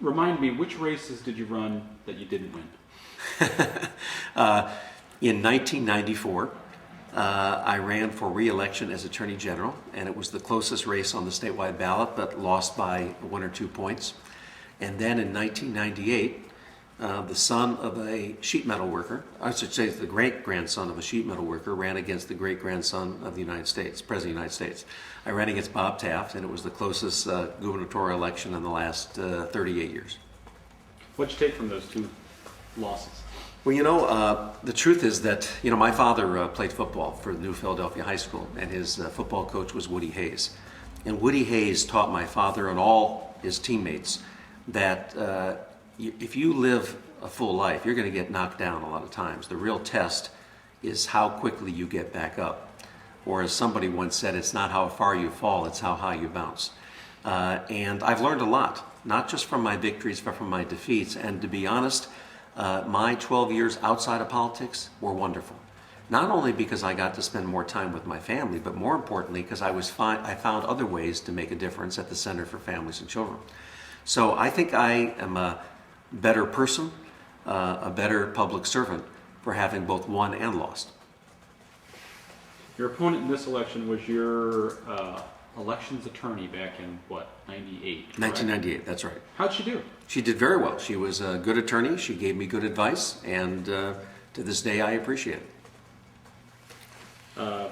Remind me, which races did you run that you didn't win? In 1994, I ran for re-election as Attorney General, and it was the closest race on the statewide ballot, but lost by 1 or 2 points. And then in 1998, the son of a sheet metal worker, I should say the great-grandson of a sheet metal worker, ran against the great-grandson of the United States, President of the United States. I ran against Bob Taft, and it was the closest gubernatorial election in the last 38 years. What'd you take from those 2 losses? Well, the truth is that, my father played football for New Philadelphia High School, and his football coach was Woody Hayes. And Woody Hayes taught my father and all his teammates that if you live a full life, you're going to get knocked down a lot of times. The real test is how quickly you get back up. Or as somebody once said, it's not how far you fall, it's how high you bounce. And I've learned a lot, not just from my victories, but from my defeats. And to be honest, my 12 years outside of politics were wonderful. Not only because I got to spend more time with my family, but more importantly because I found other ways to make a difference at the Center for Families and Children. So I think I am a better person, a better public servant for having both won and lost. Your opponent in this election was your elections attorney back in, what, 98? 1998, that's right. How'd she do? She did very well. She was a good attorney. She gave me good advice, and to this day I appreciate it.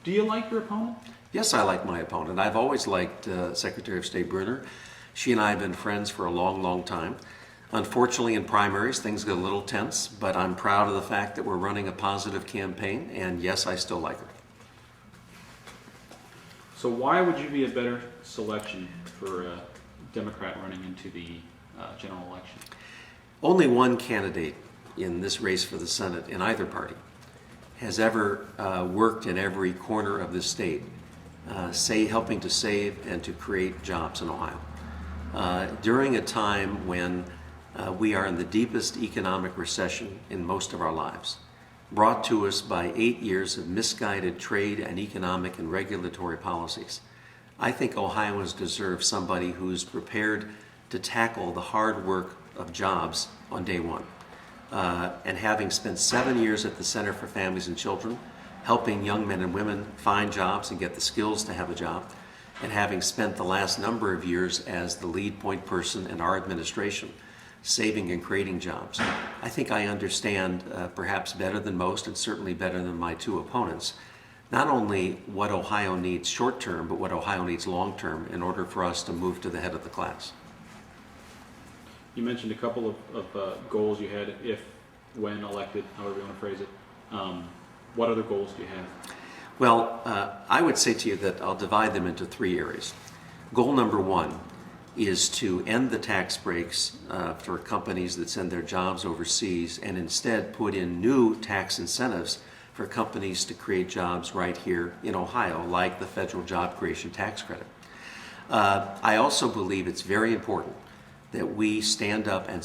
Do you like your opponent? Yes, I like my opponent. I've always liked Secretary of State Brunner. She and I have been friends for a long, long time. Unfortunately, in primaries, things get a little tense, but I'm proud of the fact that we're running a positive campaign, and yes, I still like her. So why would you be a better selection for a Democrat running into the general election? Only one candidate in this race for the Senate in either party has ever worked in every corner of this state, helping to save and to create jobs in Ohio. During a time when we are in the deepest economic recession in most of our lives, brought to us by 8 years of misguided trade and economic and regulatory policies, I think Ohioans deserve somebody who's prepared to tackle the hard work of jobs on day one. And having spent 7 years at the Center for Families and Children, helping young men and women find jobs and get the skills to have a job, and having spent the last number of years as the lead point person in our administration, saving and creating jobs, I think I understand perhaps better than most, and certainly better than my 2 opponents, not only what Ohio needs short-term, but what Ohio needs long-term in order for us to move to the head of the class. You mentioned a couple of goals you had when elected, however you want to phrase it. What other goals do you have? Well, I would say to you that I'll divide them into 3 areas. Goal number 1 is to end the tax breaks for companies that send their jobs overseas and instead put in new tax incentives for companies to create jobs right here in Ohio, like the federal job creation tax credit. I also believe it's very important that we stand up and